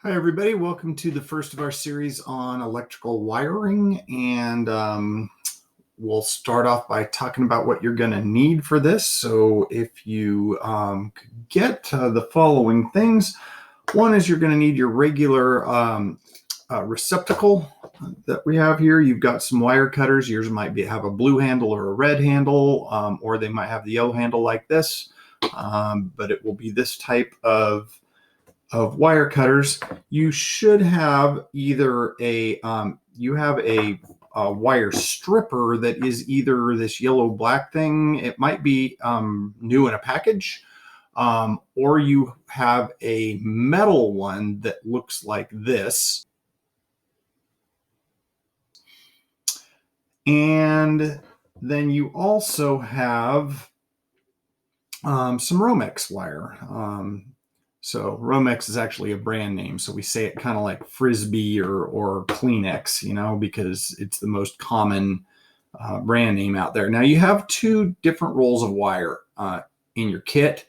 Hi, everybody. Welcome to the first of our series on electrical wiring. And we'll start off by talking about what you're going to need for this. So if you could get the following things. One is you're going to need your regular receptacle that we have here. You've got some wire cutters. Yours might have a blue handle or a red handle, or they might have the yellow handle like this. But it will be this type of wire cutters. You should have either a wire stripper that is either this yellow black thing. It might be new in a package, or you have a metal one that looks like this. And then you also have some Romex wire. So Romex is actually a brand name. So we say it kind of like Frisbee or Kleenex, because it's the most common brand name out there. Now you have two different rolls of wire in your kit.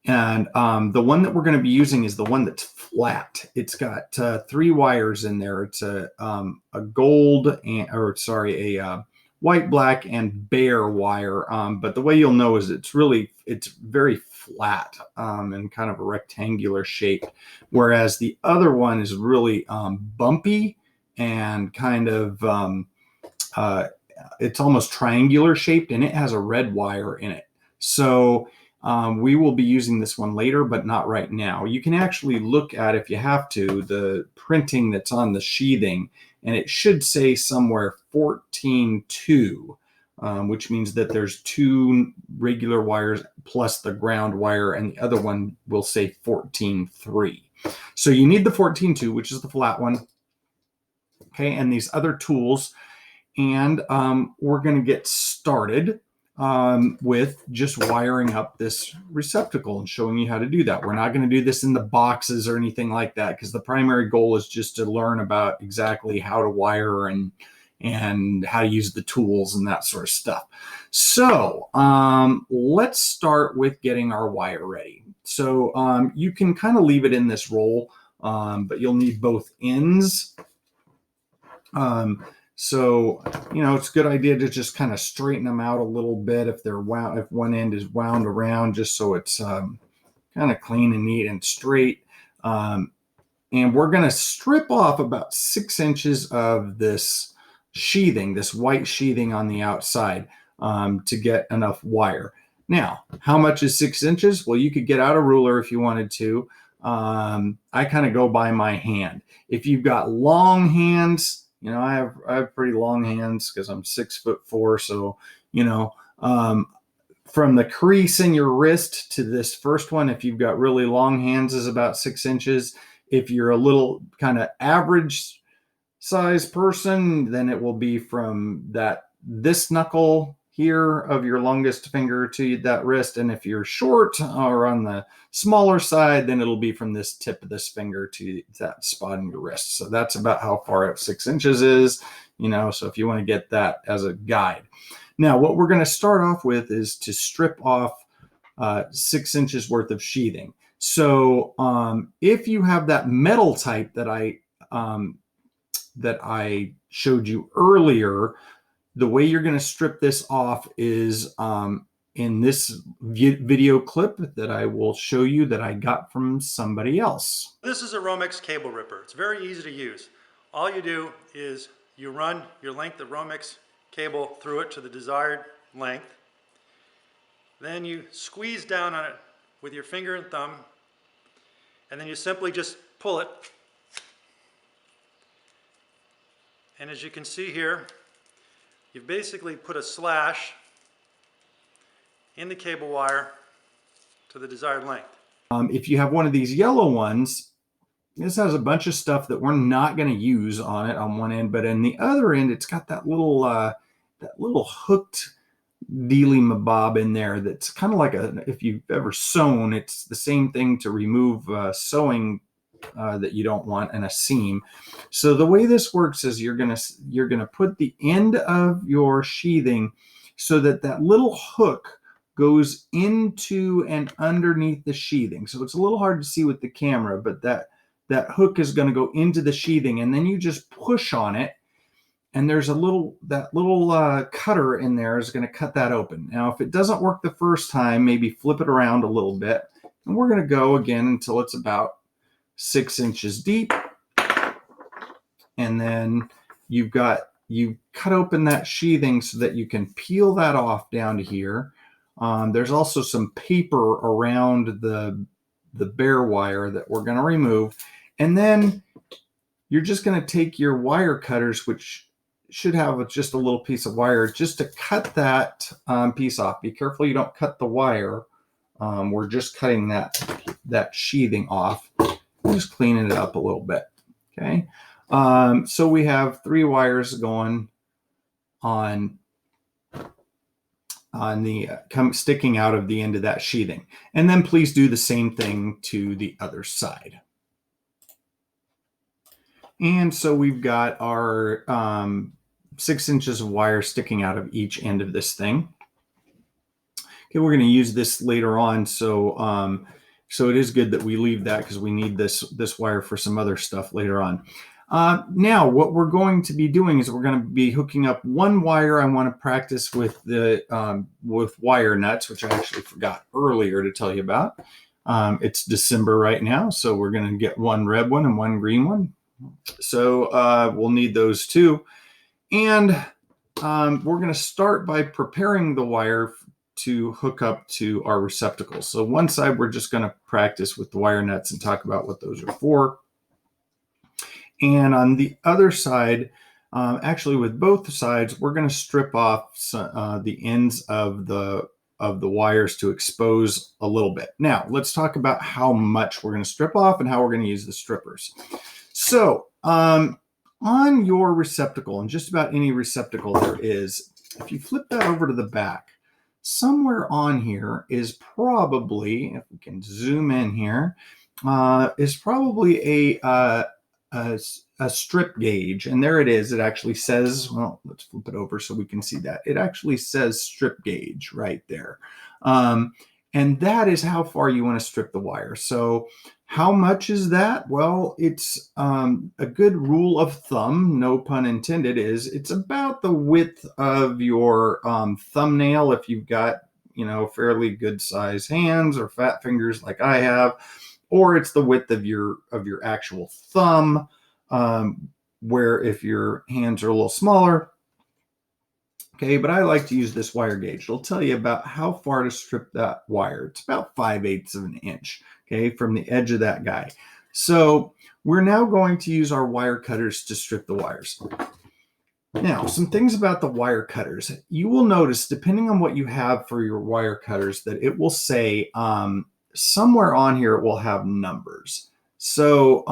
And the one that we're going to be using is the one that's flat. It's got three wires in there. It's a white, black, and bare wire. But the way you'll know is it's very flat and kind of a rectangular shape, whereas the other one is really bumpy and kind of it's almost triangular shaped, and it has a red wire in it. So we will be using this one later, but not right now. You can actually look at, if you have to, the printing that's on the sheathing, and it should say somewhere 14.2, which means that there's two regular wires plus the ground wire, and the other one will say 14.3. So you need the 14.2, which is the flat one, okay, and these other tools. And we're going to get started with just wiring up this receptacle and showing you how to do that. We're not going to do this in the boxes or anything like that, because the primary goal is just to learn about exactly how to wire and how to use the tools and that sort of stuff. So let's start with getting our wire ready. So you can kind of leave it in this roll, but you'll need both ends. So, it's a good idea to just kind of straighten them out a little bit if they're wound, if one end is wound around, just so it's kind of clean and neat and straight. And we're going to strip off about 6 inches of this sheathing, this white sheathing on the outside, to get enough wire. Now, how much is 6 inches? Well, you could get out a ruler if you wanted to. I kind of go by my hand. If you've got long hands, I have pretty long hands because I'm 6'4". So, from the crease in your wrist to this first one, if you've got really long hands, is about 6 inches. If you're a little kind of average size person, then it will be from this knuckle here of your longest finger to that wrist. And if you're short or on the smaller side, then it'll be from this tip of this finger to that spot in your wrist. So that's about how far out 6 inches is, so if you want to get that as a guide. Now, what we're going to start off with is to strip off 6 inches worth of sheathing. So if you have that metal type that I showed you earlier, the way you're going to strip this off is in this video clip that I will show you that I got from somebody else. This is a Romex cable ripper. It's very easy to use. All you do is you run your length of Romex cable through it to the desired length. Then you squeeze down on it with your finger and thumb, and then you simply just pull it. And as you can see here, you've basically put a slash in the cable wire to the desired length. If you have one of these yellow ones, this has a bunch of stuff that we're not going to use on it on one end, but in the other end, it's got that little hooked dealy-mabob in there that's kind of like if you've ever sewn, it's the same thing to remove sewing that you don't want and a seam. So the way this works is you're gonna put the end of your sheathing so that little hook goes into and underneath the sheathing. So it's a little hard to see with the camera, but that hook is going to go into the sheathing, and then you just push on it, and there's that little cutter in there is going to cut that open. Now, if it doesn't work the first time, maybe flip it around a little bit, and we're going to go again until it's about 6 inches deep, and then you cut open that sheathing so that you can peel that off down to here. There's also some paper around the bare wire that we're going to remove, and then you're just going to take your wire cutters, which should have just a little piece of wire, just to cut that piece off. Be careful you don't cut the wire. We're just cutting that sheathing off, just cleaning it up a little bit. Okay, so we have 3 wires going on the sticking out of the end of that sheathing, and then please do the same thing to the other side. And so we've got our 6 inches of wire sticking out of each end of this thing. Okay, we're going to use this later on, so so it is good that we leave that because we need this wire for some other stuff later on. Now, what we're going to be doing is we're going to be hooking up one wire. I want to practice with with wire nuts, which I actually forgot earlier to tell you about. It's December right now, so we're going to get one red one and one green one. So we'll need those too. And we're going to start by preparing the wire to hook up to our receptacles. So one side, we're just going to practice with the wire nuts and talk about what those are for. And on the other side, actually with both sides, we're going to strip off the ends of the wires to expose a little bit. Now, let's talk about how much we're going to strip off and how we're going to use the strippers. So on your receptacle, and just about any receptacle there is, if you flip that over to the back, somewhere on here is probably, if we can zoom in here, is probably a strip gauge. And there it is. It actually says, well, let's flip it over so we can see that. It actually says strip gauge right there. And that is how far you want to strip the wire. So how much is that? Well, it's a good rule of thumb, no pun intended, is it's about the width of your thumbnail if you've got, fairly good size hands or fat fingers like I have, or it's the width of your actual thumb, where if your hands are a little smaller. Okay, but I like to use this wire gauge. It'll tell you about how far to strip that wire. It's about 5/8 of an inch, okay, from the edge of that guy. So we're now going to use our wire cutters to strip the wires. Now, some things about the wire cutters. You will notice, depending on what you have for your wire cutters, that it will say somewhere on here it will have numbers. So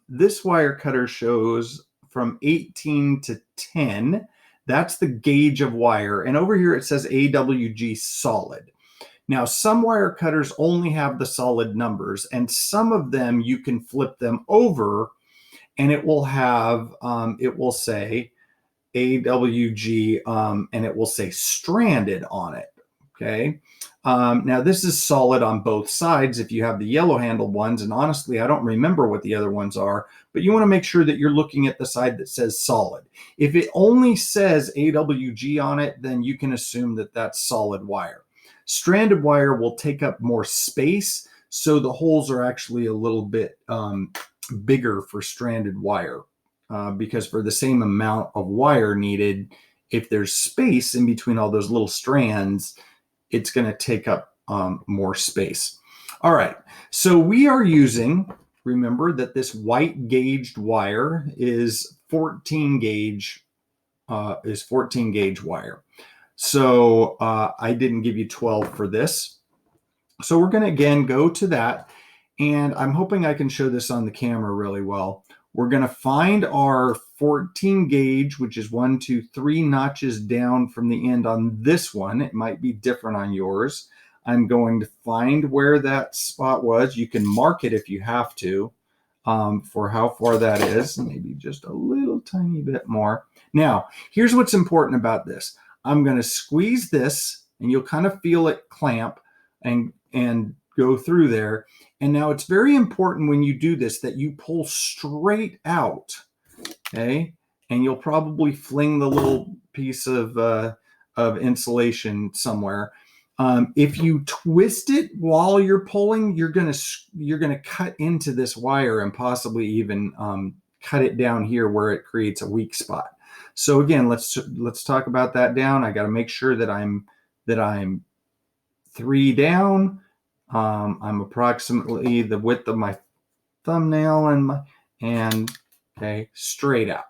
this wire cutter shows from 18 to 10. That's the gauge of wire. And over here it says AWG solid. Now, some wire cutters only have the solid numbers, and some of them you can flip them over and it will have, it will say AWG, and it will say stranded on it. Okay. Now this is solid on both sides if you have the yellow handled ones, and honestly I don't remember what the other ones are, but you want to make sure that you're looking at the side that says solid. If it only says AWG on it, then you can assume that that's solid wire. Stranded wire will take up more space, so the holes are actually a little bit bigger for stranded wire, because for the same amount of wire needed, if there's space in between all those little strands, it's going to take up more space. All right, so we are using, remember that this white gauged wire is 14 gauge wire. So I didn't give you 12 for this. So we're going to again go to that, and I'm hoping I can show this on the camera really well. We're going to find our 14 gauge, which is 1, 2, 3 notches down from the end on this one. It might be different on yours. I'm going to find where that spot was. You can mark it if you have to, for how far that is, maybe just a little tiny bit more. Now, here's what's important about this. I'm going to squeeze this, and you'll kind of feel it clamp and go through there. And now it's very important when you do this that you pull straight out, okay? And you'll probably fling the little piece of insulation somewhere. If you twist it while you're pulling, you're gonna cut into this wire and possibly even cut it down here where it creates a weak spot. So again, let's talk about that down. I got to make sure that I'm 3 down. I'm approximately the width of my thumbnail and okay, straight out.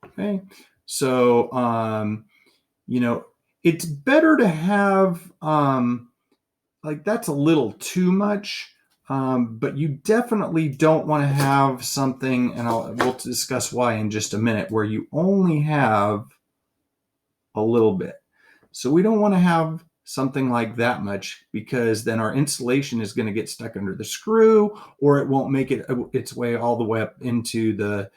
Okay, so it's better to have like that's a little too much, but you definitely don't want to have something, and we'll discuss why in just a minute, where you only have a little bit. So we don't want to have something like that much, because then our insulation is going to get stuck under the screw, or it won't make its way all the way up into the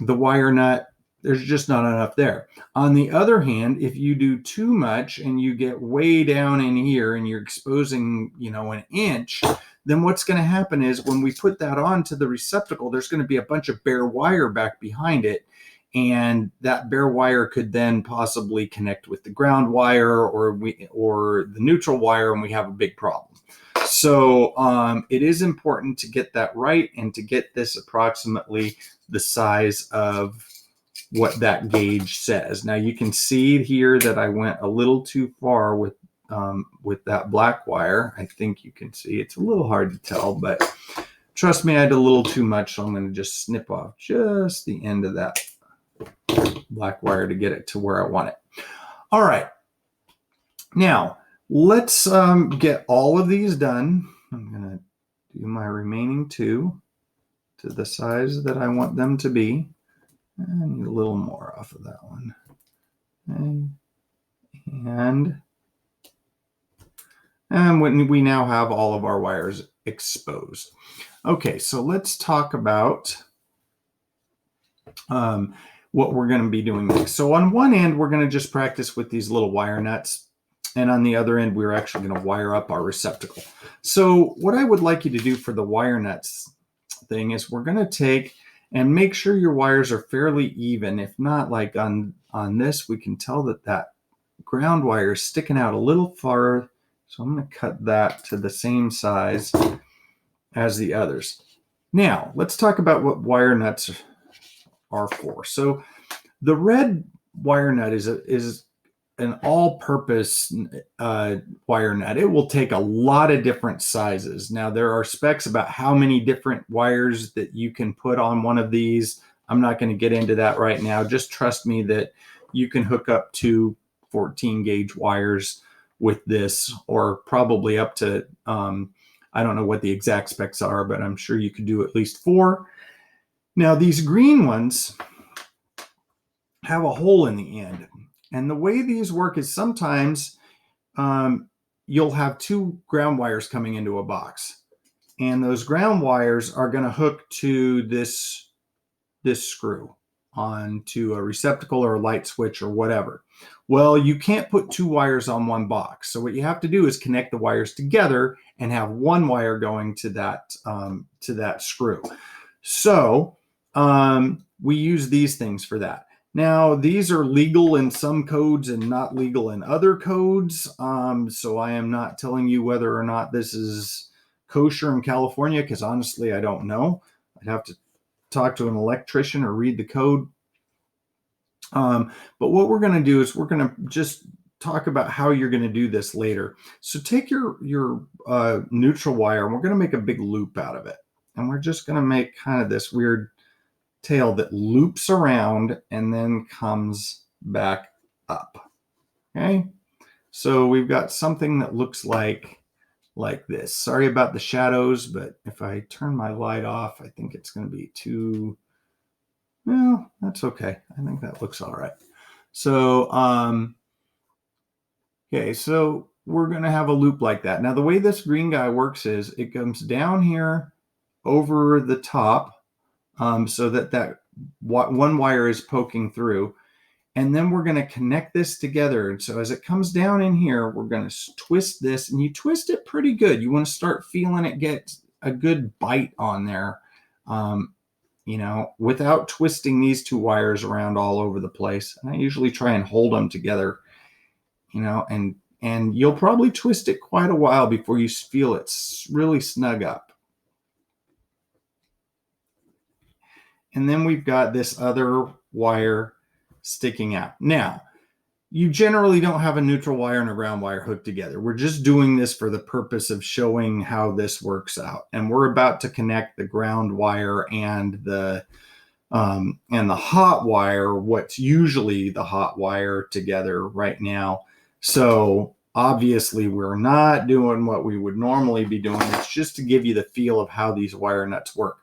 wire nut. There's just not enough there. On the other hand, if you do too much and you get way down in here and you're exposing, an inch, then what's going to happen is when we put that onto the receptacle, there's going to be a bunch of bare wire back behind it. And that bare wire could then possibly connect with the ground wire or the neutral wire, and we have a big problem. So it is important to get that right and to get this approximately the size of what that gauge says. Now you can see here that I went a little too far with that black wire. I think you can see it's a little hard to tell, but trust me, I did a little too much. So I'm going to just snip off just the end of that black wire to get it to where I want it. All right. Now let's get all of these done. I'm going to do my remaining 2 to the size that I want them to be. I need a little more off of that one. Okay. And when we now have all of our wires exposed. Okay, so let's talk about what we're going to be doing next. So on one end, we're going to just practice with these little wire nuts. And on the other end, we're actually going to wire up our receptacle. So what I would like you to do for the wire nuts thing is we're going to take and make sure your wires are fairly even. If not, like on this, we can tell that ground wire is sticking out a little far. So I'm going to cut that to the same size as the others. Now, let's talk about what wire nuts are for. So the red wire nut is an all-purpose wire nut. It will take a lot of different sizes. Now, there are specs about how many different wires that you can put on one of these. I'm not going to get into that right now. Just trust me that you can hook up to 14 gauge wires with this, or probably up to, I don't know what the exact specs are, but I'm sure you could do at least 4. Now, these green ones have a hole in the end. And the way these work is sometimes you'll have 2 ground wires coming into a box. And those ground wires are going to hook to this screw onto a receptacle or a light switch or whatever. Well, you can't put 2 wires on one box. So what you have to do is connect the wires together and have 1 wire going to that screw. So we use these things for that. Now, these are legal in some codes and not legal in other codes. So I am not telling you whether or not this is kosher in California, because honestly, I don't know. I'd have to talk to an electrician or read the code. But what we're going to do is we're going to just talk about how you're going to do this later. So take your neutral wire, and we're going to make a big loop out of it. And we're just going to make kind of this weird tail that loops around and then comes back up. Okay, so we've got something that looks like this. Sorry about the shadows, but if I turn my light off, I think it's going to be too, well, that's okay. I think that looks all right. So okay, so we're going to have a loop like that. Now, the way this green guy works is it comes down here over the top, so that one wire is poking through, and then we're going to connect this together. And so as it comes down in here, we're going to twist this, and you twist it pretty good. You want to start feeling it get a good bite on there, you know, without twisting these two wires around all over the place. And I usually try and hold them together, you know, and you'll probably twist it quite a while before you feel it's really snug up. And then we've got this other wire sticking out. Now, you generally don't have a neutral wire and a ground wire hooked together. We're just doing this for the purpose of showing how this works out. And we're about to connect the ground wire and the hot wire, what's usually the hot wire, together right now. So obviously we're not doing what we would normally be doing. It's just to give you the feel of how these wire nuts work.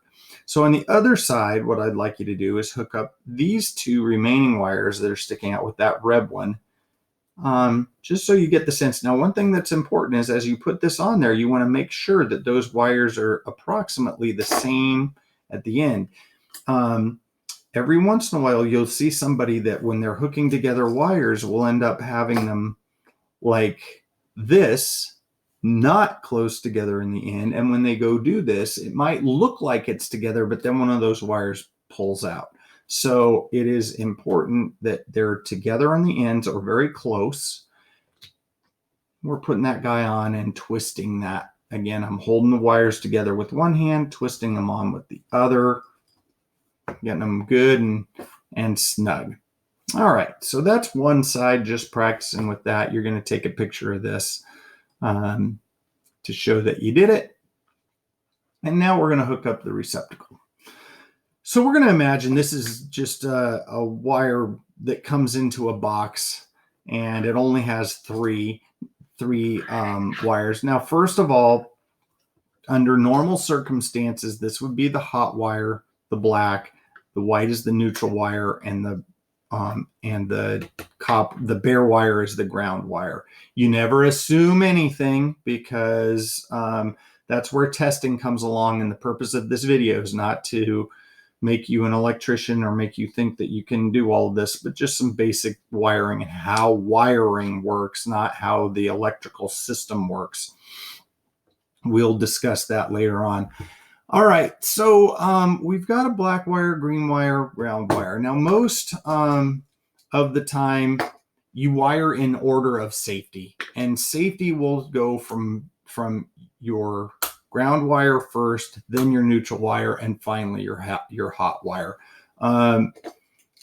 So on the other side, what I'd like you to do is hook up these two remaining wires that are sticking out with that red one, just so you get the sense. Now, one thing that's important is as you put this on there, you want to make sure that those wires are approximately the same at the end. Every once in a while, you'll see somebody that when they're hooking together wires will end up having them like this, not close together in the end. And when they go do this, it might look like it's together, but then one of those wires pulls out. So it is important that they're together on the ends or very close. We're putting that guy on and twisting that. Again, I'm holding the wires together with one hand, twisting them on with the other, getting them good and snug. All right, so that's one side, just practicing with that. You're going to take a picture of this to show that you did it. And now we're going to hook up the receptacle. So we're going to imagine this is just a wire that comes into a box, and it only has three wires. Now, first of all, under normal circumstances, this would be the hot wire, the black, the white is the neutral wire, and the bare wire is the ground wire. You never assume anything, because that's where testing comes along. And the purpose of this video is not to make you an electrician or make you think that you can do all of this, but just some basic wiring and how wiring works, not how the electrical system works. We'll discuss that later on. All right, so we've got a black wire, green wire, ground wire. Now, most of the time, you wire in order of safety, and safety will go from your ground wire first, then your neutral wire, and finally your hot wire. You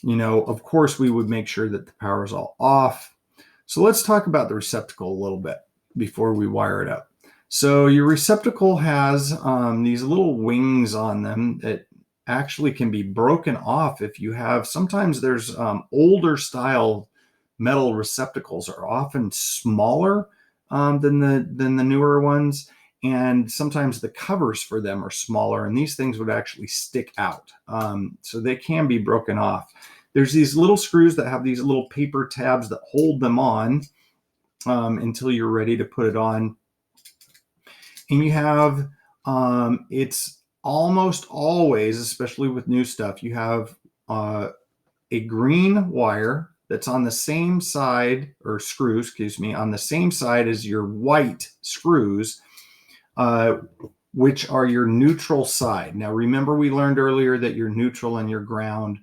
know, of course, we would make sure that the power is all off. So let's talk about the receptacle a little bit before we wire it up. So your receptacle has these little wings on them that actually can be broken off if you have. Sometimes there's older style metal receptacles are often smaller than the newer ones, and sometimes the covers for them are smaller, and these things would actually stick out. So they can be broken off. There's these little screws that have these little paper tabs that hold them on until you're ready to put it on. And you have, it's almost always, especially with new stuff, you have a green wire that's on the same side, or screws, excuse me, on the same side as your white screws, which are your neutral side. Now, remember we learned earlier that your neutral and your ground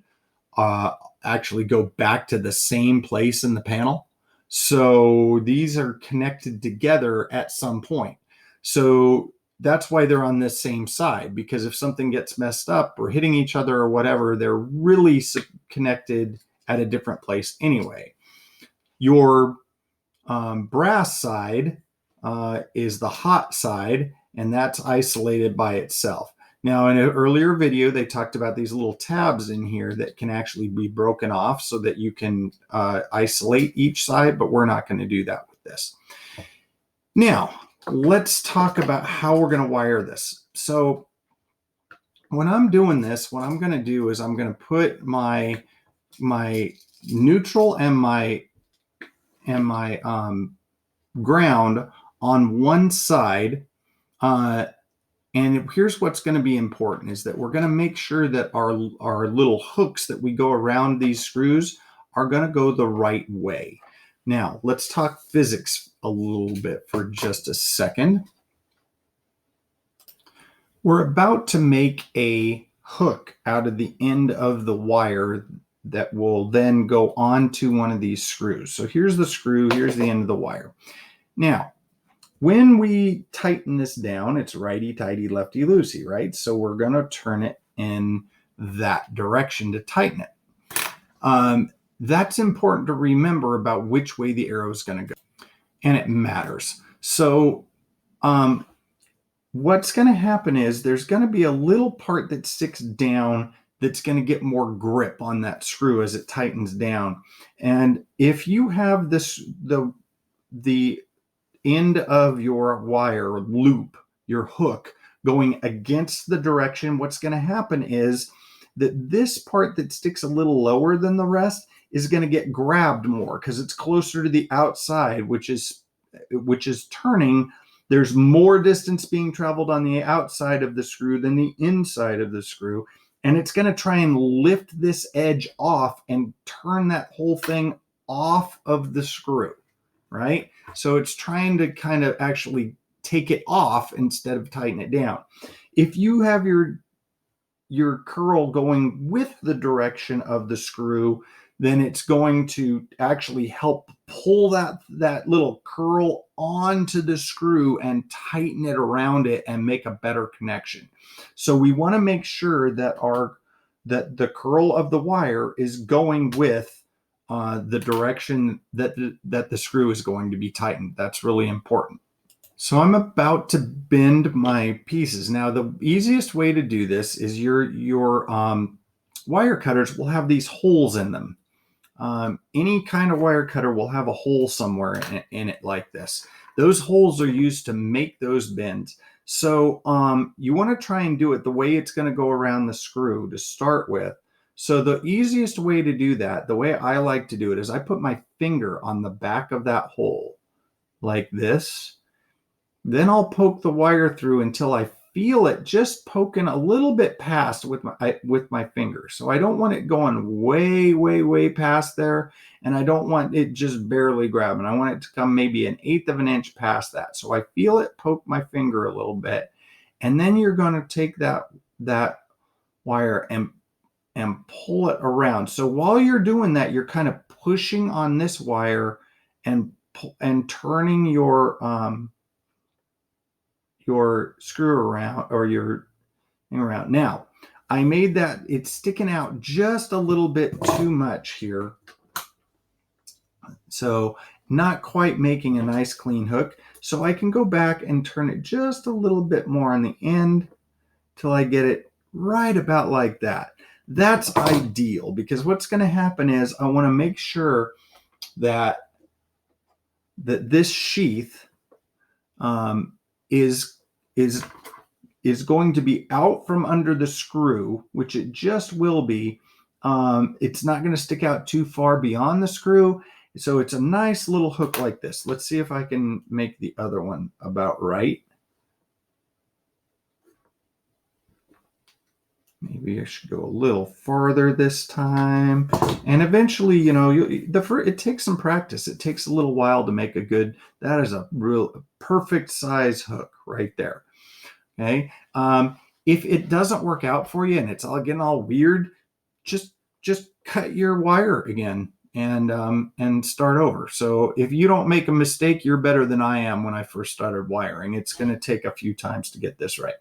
actually go back to the same place in the panel. So these are connected together at some point. So that's why they're on this same side, because if something gets messed up or hitting each other or whatever, they're really connected at a different place anyway. Your brass side is the hot side, and that's isolated by itself. Now, in an earlier video, they talked about these little tabs in here that can actually be broken off so that you can isolate each side, but we're not going to do that with this. Now, let's talk about how we're going to wire this. So when I'm doing this, what I'm going to do is I'm going to put my neutral and my ground on one side. And here's what's going to be important is that we're going to make sure that our little hooks that we go around these screws are going to go the right way. Now, let's talk physics a little bit for just a second. We're about to make a hook out of the end of the wire that will then go onto one of these screws. So here's the screw, here's the end of the wire. Now, when we tighten this down, it's righty-tighty, lefty-loosey, right? So we're going to turn it in that direction to tighten it. That's important to remember about which way the arrow is going to go, and it matters. So what's going to happen is there's going to be a little part that sticks down that's going to get more grip on that screw as it tightens down. And if you have the end of your wire loop, your hook, going against the direction, what's going to happen is that this part that sticks a little lower than the rest is going to get grabbed more because it's closer to the outside, which is turning. There's more distance being traveled on the outside of the screw than the inside of the screw. And it's going to try and lift this edge off and turn that whole thing off of the screw, right? So it's trying to kind of actually take it off instead of tighten it down. If you have your curl going with the direction of the screw, then it's going to actually help pull that little curl onto the screw and tighten it around it and make a better connection. So we want to make sure that the curl of the wire is going with the direction that the screw is going to be tightened. That's really important. So I'm about to bend my pieces. Now, the easiest way to do this is your wire cutters will have these holes in them. Any kind of wire cutter will have a hole somewhere in it like this. Those holes are used to make those bends. So you want to try and do it the way it's going to go around the screw to start with. So the easiest way to do that, the way I like to do it, is I put my finger on the back of that hole like this. Then I'll poke the wire through until I feel it just poking a little bit past with my finger. So I don't want it going way, way, way past there, and I don't want it just barely grabbing. I want it to come maybe 1/8 of an inch past that. So I feel it poke my finger a little bit, and then you're going to take that wire and pull it around. So while you're doing that, you're kind of pushing on this wire and turning your screw around or your thing around. Now, I made that, it's sticking out just a little bit too much here. So not quite making a nice clean hook. So I can go back and turn it just a little bit more on the end till I get it right about like that. That's ideal because what's going to happen is I want to make sure that this sheath is going to be out from under the screw, which it just will be. It's not going to stick out too far beyond the screw. So it's a nice little hook like this. Let's see if I can make the other one about right. Maybe I should go a little farther this time. And eventually, it takes some practice. It takes a little while to make a good, that is a real perfect size hook right there. Okay. If it doesn't work out for you and it's all getting all weird, just cut your wire again and start over. So if you don't make a mistake, you're better than I am when I first started wiring. It's going to take a few times to get this right.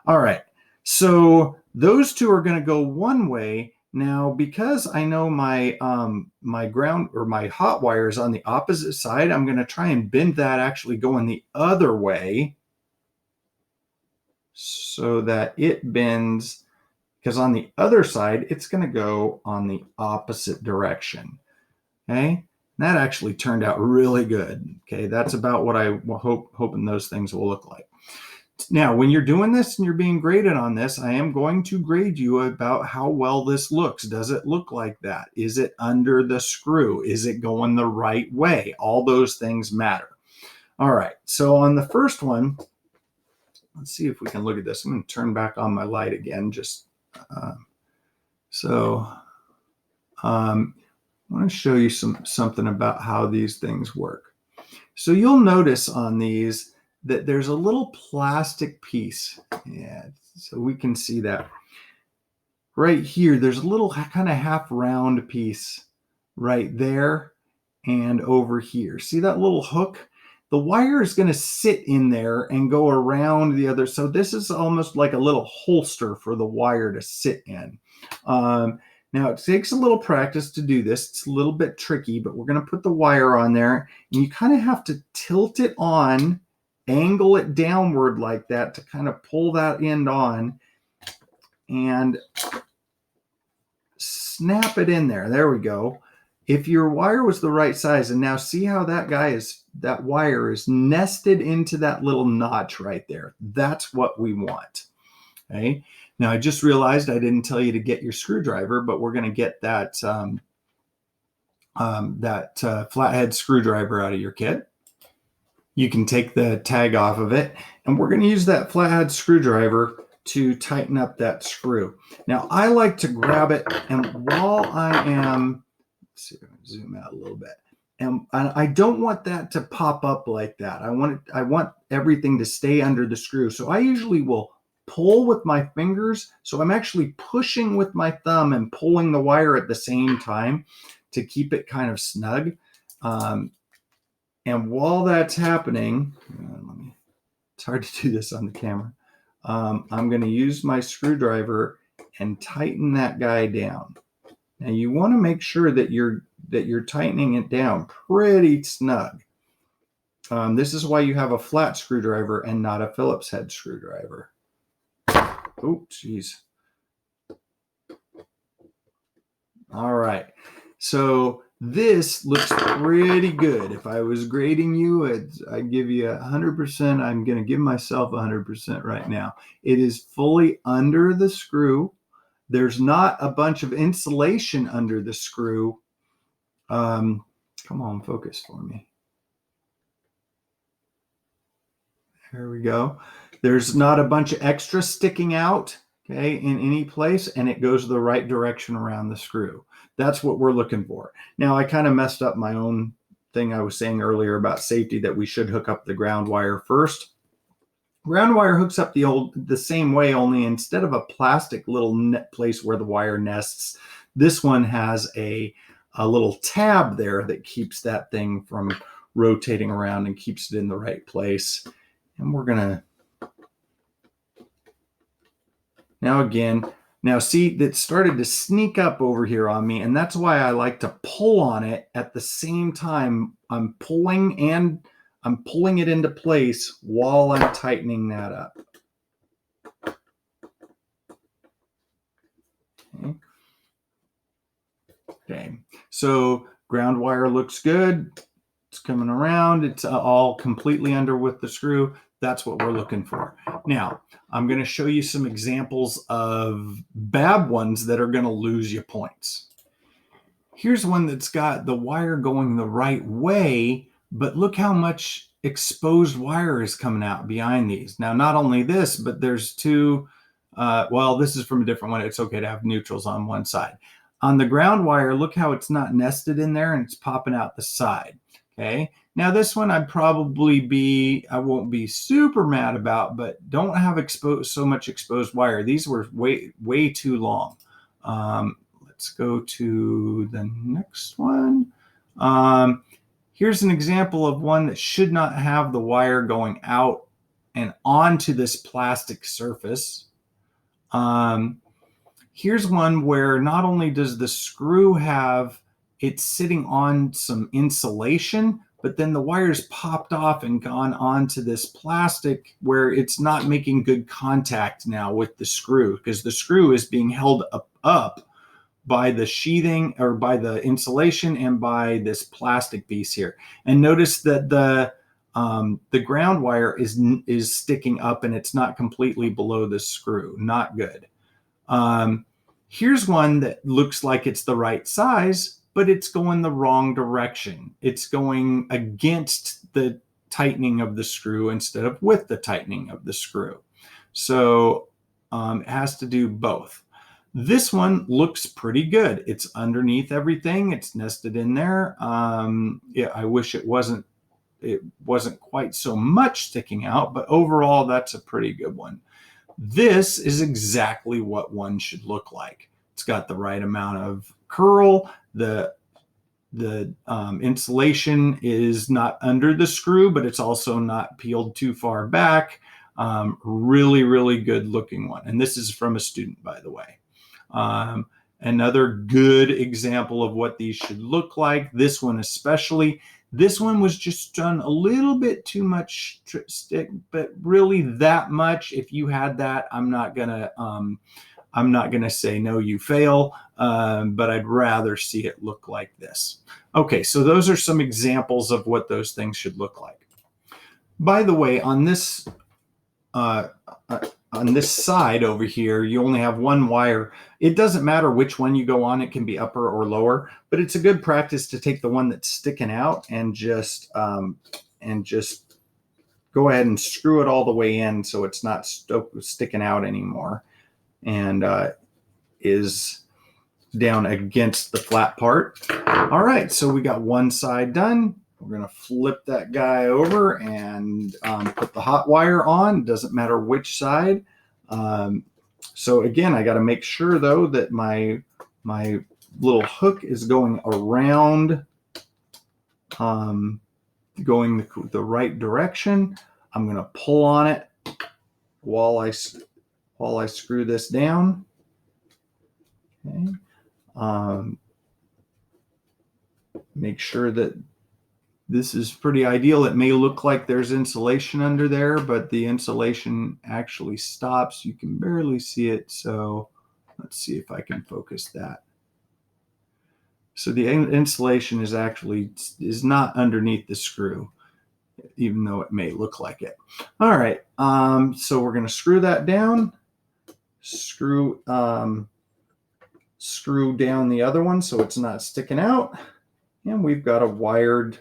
All right. So those two are going to go one way. Now, because I know my my ground or my hot wire is on the opposite side, I'm going to try and bend that actually going the other way so that it bends, because on the other side, it's going to go on the opposite direction. Okay. That actually turned out really good. Okay. That's about what I hoping those things will look like. Now, when you're doing this and you're being graded on this, I am going to grade you about how well this looks. Does it look like that? Is it under the screw? Is it going the right way? All those things matter. All right. So on the first one, let's see if we can look at this. I'm going to turn back on my light again. I want to show you something about how these things work. So you'll notice on these that there's a little plastic piece. Yeah, so we can see that right here. There's a little kind of half round piece right there and over here. See that little hook? The wire is going to sit in there and go around the other. So this is almost like a little holster for the wire to sit in. Now it takes a little practice to do this. It's a little bit tricky, but we're going to put the wire on there, and you kind of have to tilt it on, angle it downward like that to kind of pull that end on and snap it in there. There we go. If your wire was the right size, and now see how that wire is nested into that little notch right there. That's what we want. Okay. Now I just realized I didn't tell you to get your screwdriver, but we're going to get that flathead screwdriver out of your kit. You can take the tag off of it, and we're going to use that flathead screwdriver to tighten up that screw. Now I like to grab it, and while I am, let's see, zoom out a little bit, and I don't want that to pop up like that. I want everything to stay under the screw. So I usually will pull with my fingers. So I'm actually pushing with my thumb and pulling the wire at the same time to keep it kind of snug. And while that's happening, it's hard to do this on the camera. I'm going to use my screwdriver and tighten that guy down. Now you want to make sure that you're tightening it down pretty snug. This is why you have a flat screwdriver and not a Phillips head screwdriver. Oh, geez. All right. So this looks pretty good. If I was grading you, I'd give you 100%. I'm going to give myself 100% right now. It is fully under the screw. There's not a bunch of insulation under the screw. Come on, focus for me. There we go. There's not a bunch of extra sticking out, okay, in any place, and it goes the right direction around the screw. That's what we're looking for. Now, I kind of messed up my own thing I was saying earlier about safety, that we should hook up the ground wire first. Ground wire hooks up the same way, only instead of a plastic little place where the wire nests, this one has a little tab there that keeps that thing from rotating around and keeps it in the right place. And we're going to, now see, that started to sneak up over here on me, and that's why I like to pull on it at the same time. I'm pulling it into place while I'm tightening that up. Okay, so ground wire looks good. It's coming around. It's all completely under with the screw. That's what we're looking for. Now, I'm going to show you some examples of bad ones that are going to lose you points. Here's one that's got the wire going the right way, but look how much exposed wire is coming out behind these. Now, not only this, but there's two, well, this is from a different one. It's okay to have neutrals on one side. On the ground wire, look how it's not nested in there and it's popping out the side. Okay, now this one I won't be super mad about, but don't have so much exposed wire. These were way too long. Let's go to the next one. Here's an example of one that should not have the wire going out and onto this plastic surface. Here's one where not only does the screw have it's sitting on some insulation, but then the wire's popped off and gone onto this plastic where it's not making good contact now with the screw, because the screw is being held up by the sheathing, or by the insulation, and by this plastic piece here. And notice that the ground wire is sticking up and it's not completely below the screw. Not good. Here's one that looks like it's the right size, but it's going the wrong direction. It's going against the tightening of the screw instead of with the tightening of the screw. So it has to do both. This one looks pretty good. It's underneath everything. It's nested in there. Yeah, I wish it wasn't it wasn't quite so much sticking out, but overall that's a pretty good one. This is exactly what one should look like. It's got the right amount of curl. The insulation is not under the screw, but it's also not peeled too far back. Really, really good looking one. And this is from a student, by the way. Another good example of what these should look like, this one especially. This one was just done a little bit too much stick, but really that much. If you had that, I'm not gonna say no, you fail, but I'd rather see it look like this. Okay, so those are some examples of what those things should look like. By the way, on this side over here, you only have one wire. It doesn't matter which one you go on. It can be upper or lower, but it's a good practice to take the one that's sticking out and just go ahead and screw it all the way in so it's not sticking out anymore and is down against the flat part. All right, so we got one side done. We're going to flip that guy over and put the hot wire on. Doesn't matter which side. So again, I got to make sure though that my little hook is going around, going the right direction. I'm going to pull on it while I screw this down. Okay. Make sure that this is pretty ideal. It may look like there's insulation under there, but the insulation actually stops. You can barely see it. So let's see if I can focus that. So the insulation is not underneath the screw, even though it may look like it. All right. So we're going to screw that down. Screw down the other one so it's not sticking out. And we've got a wired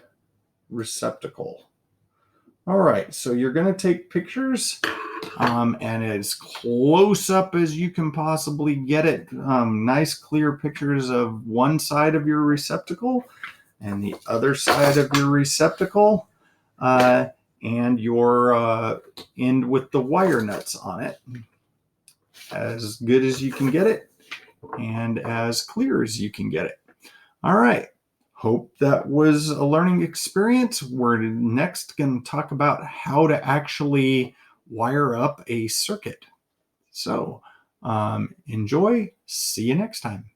receptacle. All right, so you're going to take pictures and as close up as you can possibly get it. Nice clear pictures of one side of your receptacle and the other side of your receptacle and your end with the wire nuts on it. As good as you can get it and as clear as you can get it. All right. Hope that was a learning experience. We're next going to talk about how to actually wire up a circuit. So enjoy. See you next time.